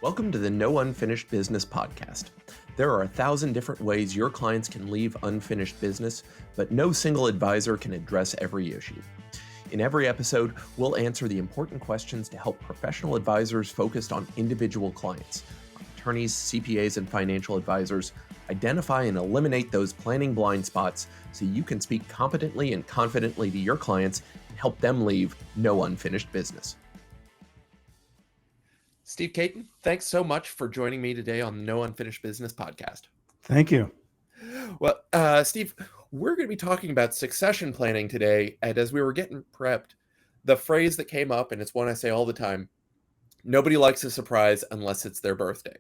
Welcome to the No Unfinished Business podcast. There are 1,000 different ways your clients can leave unfinished business, but no single advisor can address every issue. In every episode, we'll answer the important questions to help professional advisors focused on individual clients. Attorneys, CPAs, and financial advisors identify and eliminate those planning blind spots so you can speak competently and confidently to your clients and help them leave no unfinished business. Steve Caton, thanks so much for joining me today on the No Unfinished Business podcast. Thank you. Well, Steve, we're going to be talking about succession planning today. And as we were getting prepped, the phrase that came up, and it's one I say all the time, nobody likes a surprise unless it's their birthday.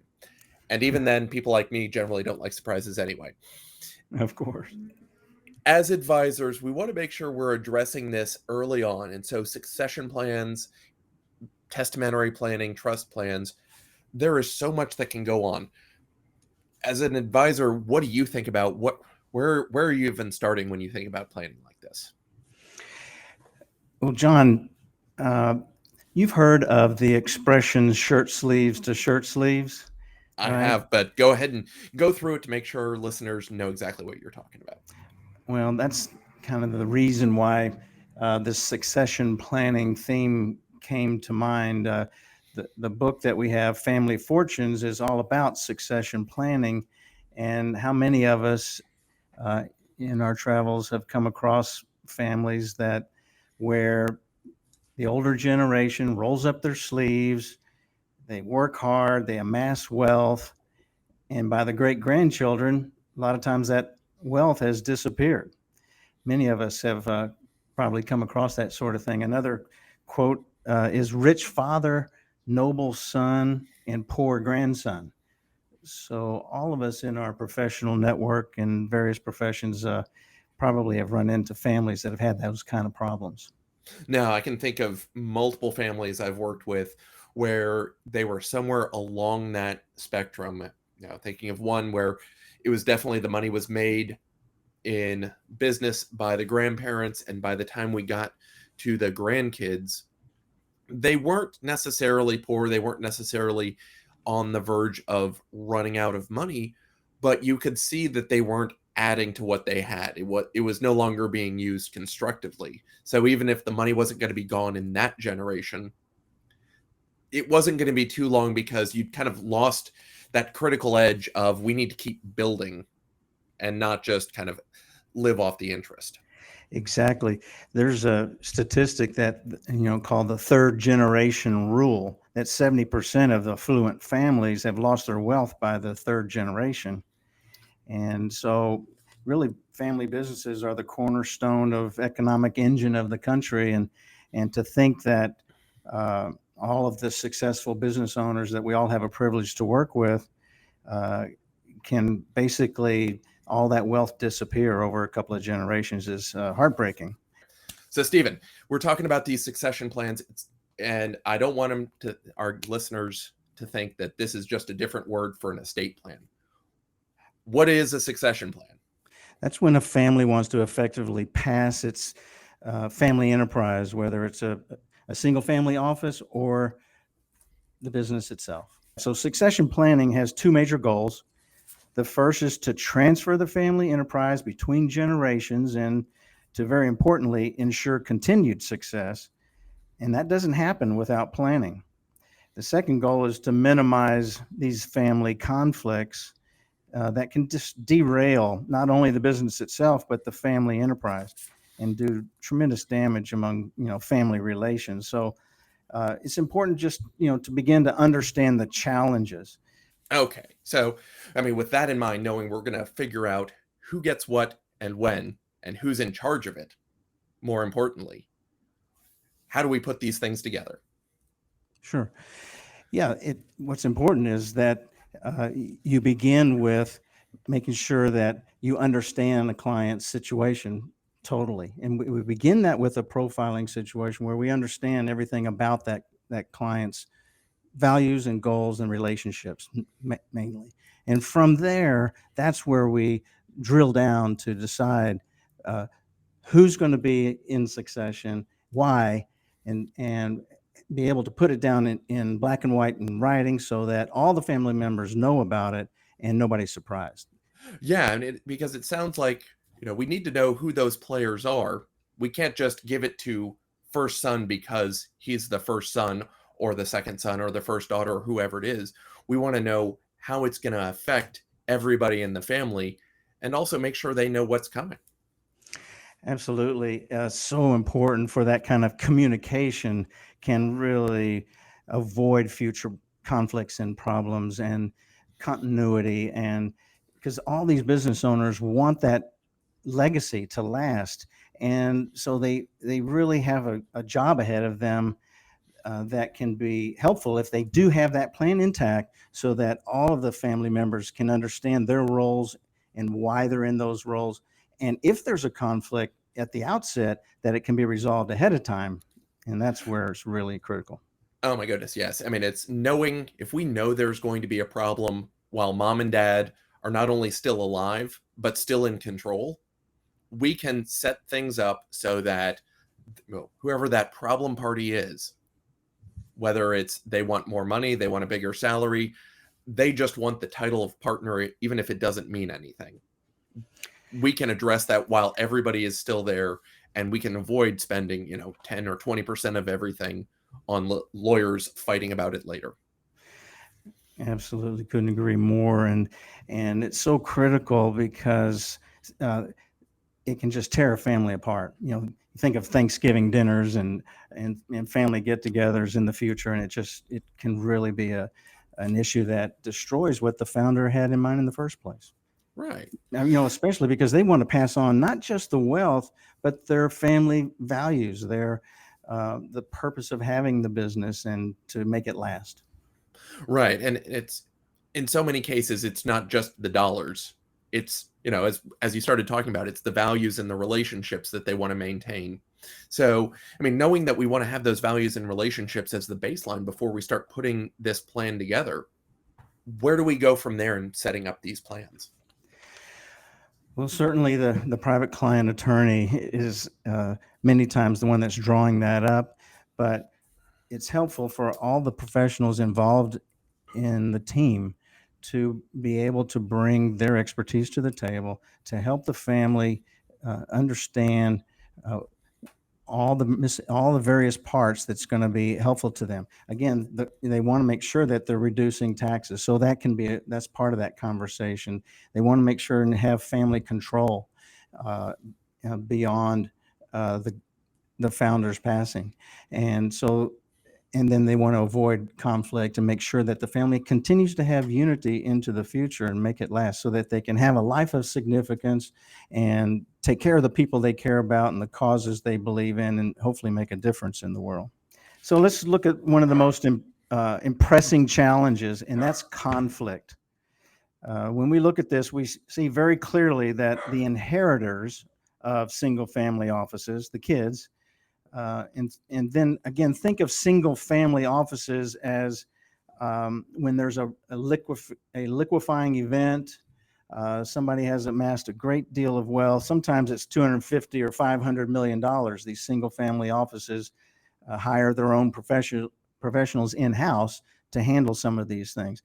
And even then, people like me generally don't like surprises anyway. Of course. As advisors, we want to make sure we're addressing this early on. And so succession plans, testamentary planning, trust plans, there is so much that can go on. As an advisor, what do you think about where are you even starting when you think about planning like this? Well, John, you've heard of the expression shirt sleeves to shirt sleeves? I have, but go ahead and go through it to make sure listeners know exactly what you're talking about. Well, that's kind of the reason why this succession planning theme came to mind. The book that we have, Family Fortunes, is all about succession planning, and how many of us in our travels have come across families where the older generation rolls up their sleeves, they work hard, they amass wealth, and by the great-grandchildren, a lot of times that wealth has disappeared. Many of us have probably come across that sort of thing. Another quote is rich father, noble son, and poor grandson. So all of us in our professional network and various professions probably have run into families that have had those kind of problems. Now, I can think of multiple families I've worked with where they were somewhere along that spectrum. Thinking of one where it was definitely the money was made in business by the grandparents, and by the time we got to the grandkids, they weren't necessarily poor, they weren't necessarily on the verge of running out of money, but you could see that they weren't adding to what they had. It was no longer being used constructively. So even if the money wasn't going to be gone in that generation, it wasn't going to be too long, because you'd kind of lost that critical edge of we need to keep building and not just kind of live off the interest. Exactly. There's a statistic that called the third generation rule, that 70% of the affluent families have lost their wealth by the third generation. And so really family businesses are the cornerstone of economic engine of the country. And to think that all of the successful business owners that we all have a privilege to work with can basically all that wealth disappear over a couple of generations is heartbreaking. So, Stephen, we're talking about these succession plans, and I don't want our listeners to think that this is just a different word for an estate plan. What is a succession plan? That's when a family wants to effectively pass its family enterprise, whether it's a single family office or the business itself. So succession planning has two major goals. The first is to transfer the family enterprise between generations and to, very importantly, ensure continued success. And that doesn't happen without planning. The second goal is to minimize these family conflicts that can just derail not only the business itself, but the family enterprise, and do tremendous damage among family relations. So it's important just to begin to understand the challenges. Okay, so with that in mind, knowing we're going to figure out who gets what and when, and who's in charge of it, more importantly, how do we put these things together? Sure. Yeah, what's important is that you begin with making sure that you understand the client's situation totally. And we begin that with a profiling situation where we understand everything about that client's values and goals and relationships mainly. And from there, that's where we drill down to decide who's going to be in succession, why, and be able to put it down in black and white in writing so that all the family members know about it and nobody's surprised. Yeah, and because it sounds like, we need to know who those players are. We can't just give it to first son because he's the first son or the second son or the first daughter or whoever it is. We want to know how it's going to affect everybody in the family and also make sure they know what's coming. Absolutely. So important for that kind of communication can really avoid future conflicts and problems and continuity. And because all these business owners want that legacy to last. And so they really have a job ahead of them that can be helpful if they do have that plan intact so that all of the family members can understand their roles and why they're in those roles. And if there's a conflict at the outset, that it can be resolved ahead of time. And that's where it's really critical. Oh my goodness, yes. I mean, it's knowing if we know there's going to be a problem while mom and dad are not only still alive, but still in control, we can set things up so that whoever that problem party is, whether it's they want more money, they want a bigger salary, they just want the title of partner, even if it doesn't mean anything. We can address that while everybody is still there, and we can avoid spending, 10 or 20% of everything on lawyers fighting about it later. Absolutely, couldn't agree more. And it's so critical because it can just tear a family apart. You think of Thanksgiving dinners and family get-togethers in the future, and it can really be an issue that destroys what the founder had in mind in the first place. Right. Now, especially because they want to pass on not just the wealth, but their family values, the purpose of having the business and to make it last. Right. And it's in so many cases, it's not just the dollars. It's, as you started talking about, it's the values and the relationships that they want to maintain. So, I mean, knowing that we want to have those values and relationships as the baseline before we start putting this plan together, where do we go from there in setting up these plans? Well, certainly the private client attorney is many times the one that's drawing that up, but it's helpful for all the professionals involved in the team to be able to bring their expertise to the table to help the family understand uh, all the various parts that's going to be helpful to them. Again, they want to make sure that they're reducing taxes, so that's part of that conversation. They want to make sure and have family control beyond the founder's passing, and then they want to avoid conflict and make sure that the family continues to have unity into the future and make it last so that they can have a life of significance and take care of the people they care about and the causes they believe in and hopefully make a difference in the world. So let's look at one of the most impressing challenges, and that's conflict. When we look at this, we see very clearly that the inheritors of single family offices, the kids, and then again, think of single family offices as when there's a liquefying event. Somebody has amassed a great deal of wealth. Sometimes it's 250 or $500 million. These single family offices hire their own professionals in-house to handle some of these things.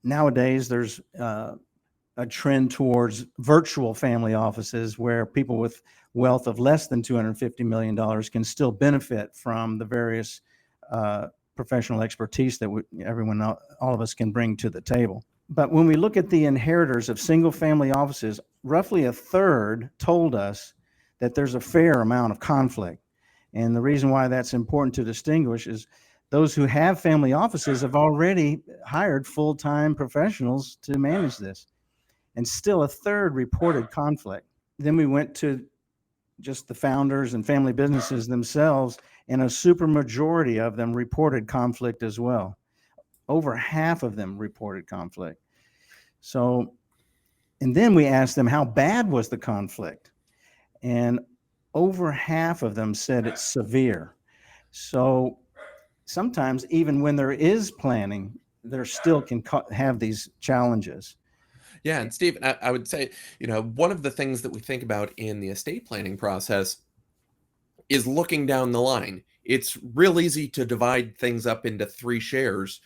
Nowadays, there's a trend towards virtual family offices where people with wealth of less than $250 million can still benefit from the various professional expertise that all of us can bring to the table. But when we look at the inheritors of single family offices, roughly a third told us that there's a fair amount of conflict. And the reason why that's important to distinguish is those who have family offices have already hired full-time professionals to manage this. And still a third reported conflict. Then we went to just the founders and family businesses themselves, and a supermajority of them reported conflict as well. Over half of them reported conflict. So, and then we asked them how bad was the conflict, and over half of them said it's severe. So sometimes even when there is planning, there still can have these challenges. Yeah, and Steve, I would say, one of the things that we think about in the estate planning process is looking down the line. it's real easy to divide things up into 3 shares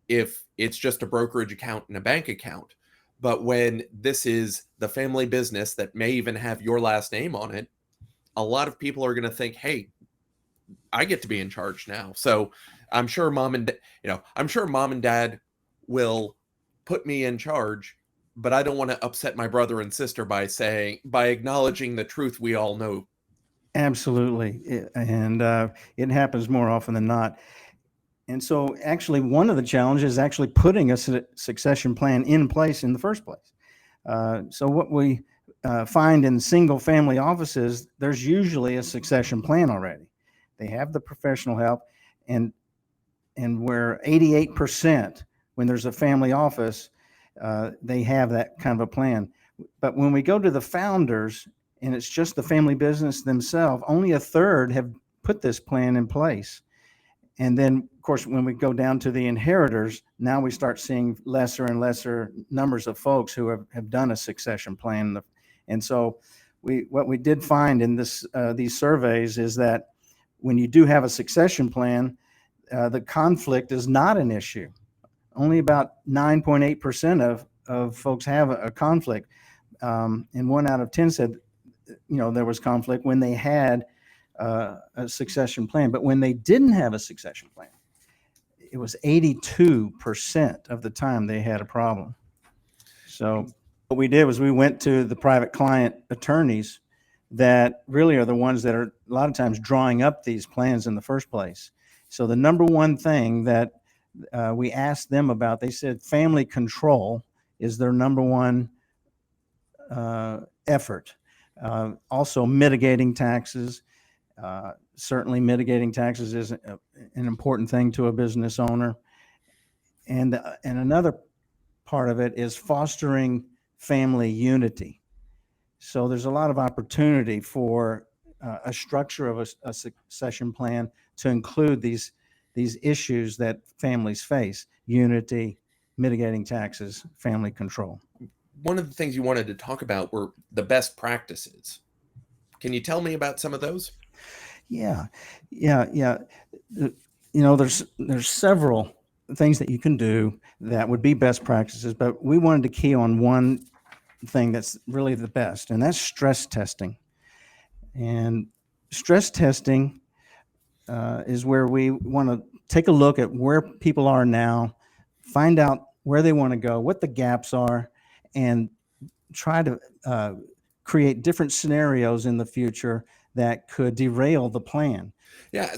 if it's just a brokerage account and a bank account. But when this is the family business that may even have your last name on it, a lot of people are going to think, hey, I get to be in charge now. So I'm sure I'm sure mom and dad will put me in charge, but I don't want to upset my brother and sister by acknowledging the truth we all know. Absolutely. And it happens more often than not. And so actually one of the challenges is actually putting a succession plan in place in the first place. So what we find in single family offices, there's usually a succession plan already. They have the professional help, and where 88% when there's a family office, they have that kind of a plan. But when we go to the founders and it's just the family business themselves, only a third have put this plan in place. And then, of course, when we go down to the inheritors, now we start seeing lesser and lesser numbers of folks who have done a succession plan. And so what we did find in these surveys is that when you do have a succession plan, the conflict is not an issue. Only about 9.8% of folks have a conflict. And 1 out of 10 said, there was conflict when they had a succession plan. But when they didn't have a succession plan, it was 82% of the time they had a problem. So what we did was we went to the private client attorneys that really are the ones that are a lot of times drawing up these plans in the first place. So the number one thing that we asked them about, they said family control is their number one effort. Also mitigating taxes. Certainly mitigating taxes is an important thing to a business owner. And another part of it is fostering family unity. So there's a lot of opportunity for a structure of a succession plan to include these issues that families face: unity, mitigating taxes, family control. One of the things you wanted to talk about were the best practices. Can you tell me about some of those? Yeah. There's several things that you can do that would be best practices, but we wanted to key on one thing that's really the best, and that's stress testing. And stress testing is where we want to take a look at where people are now, find out where they want to go, what the gaps are, and try to create different scenarios in the future that could derail the plan. Yeah,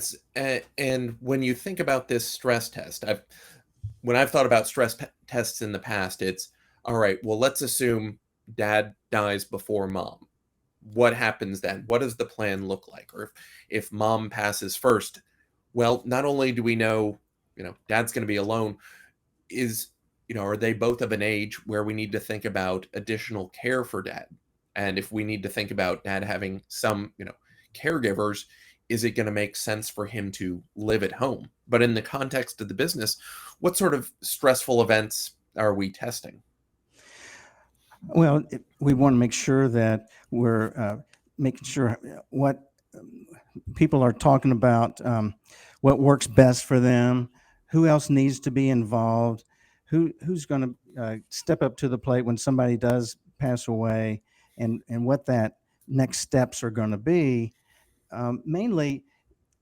and when you think about this stress test, when I've thought about tests in the past, it's all right. Well, let's assume dad dies before mom. What happens then? What does the plan look like? Or if mom passes first, well, not only do we know, dad's going to be alone, are they both of an age where we need to think about additional care for dad? And if we need to think about dad having some, caregivers, is it going to make sense for him to live at home? But in the context of the business, what sort of stressful events are we testing? Well, we want to make sure that we're making sure what people are talking about, what works best for them, who else needs to be involved, who's going to step up to the plate when somebody does pass away, and what that next steps are going to be. Mainly,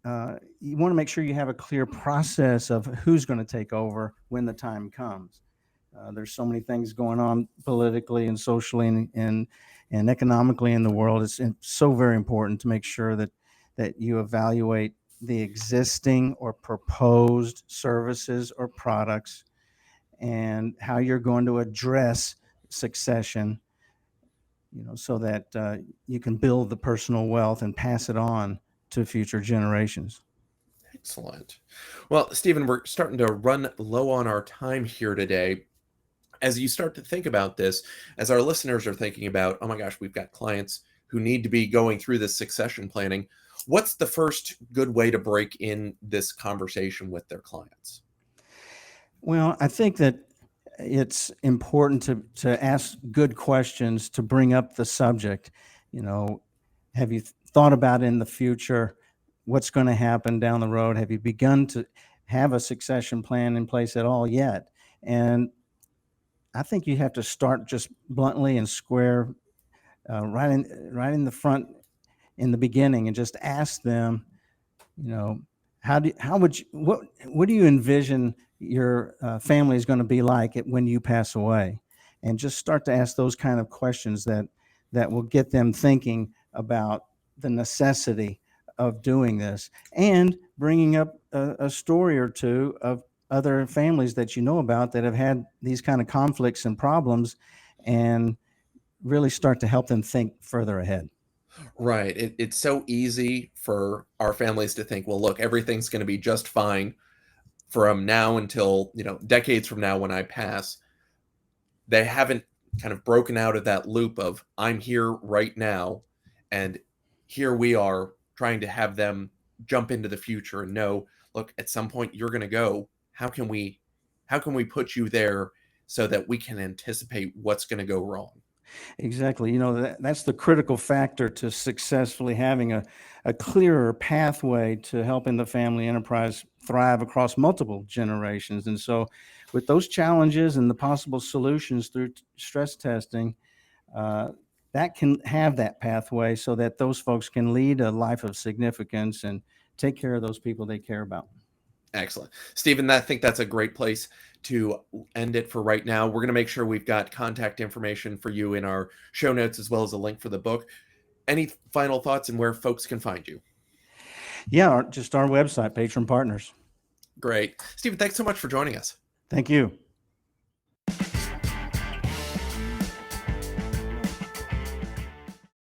you want to make sure you have a clear process of who's going to take over when the time comes. There's so many things going on politically and socially and economically in the world. It's so very important to make sure that you evaluate the existing or proposed services or products and how you're going to address succession, so that you can build the personal wealth and pass it on to future generations. Excellent. Well, Stephen, we're starting to run low on our time here today. As you start to think about this, as our listeners are thinking about, oh my gosh, we've got clients who need to be going through this succession planning, what's the first good way to break in this conversation with their clients? Well, I think that it's important to ask good questions to bring up the subject. Have you thought about in the future what's going to happen down the road? Have you begun to have a succession plan in place at all yet? And I think you have to start just bluntly and square, right in the front, in the beginning, and just ask them, you know, how would you, what do you envision your family is going to be like when you pass away? And just start to ask those kind of questions that will get them thinking about the necessity of doing this, and bringing up a story or two of other families that you know about that have had these kind of conflicts and problems, and really start to help them think further ahead. Right. It's so easy for our families to think, well, look, everything's going to be just fine from now until, decades from now when I pass. They haven't kind of broken out of that loop of I'm here right now, and here we are trying to have them jump into the future and know, look, at some point you're going to go. How can we put you there so that we can anticipate what's going to go wrong? Exactly. That's the critical factor to successfully having a clearer pathway to helping the family enterprise thrive across multiple generations. And so, with those challenges and the possible solutions through stress testing, uh, that can have that pathway so that those folks can lead a life of significance and take care of those people they care about. Excellent. Stephen, I think that's a great place to end it for right now. We're going to make sure we've got contact information for you in our show notes, as well as a link for the book. Any final thoughts and where folks can find you? Yeah, just our website, Patron Partners. Great. Stephen, thanks so much for joining us. Thank you.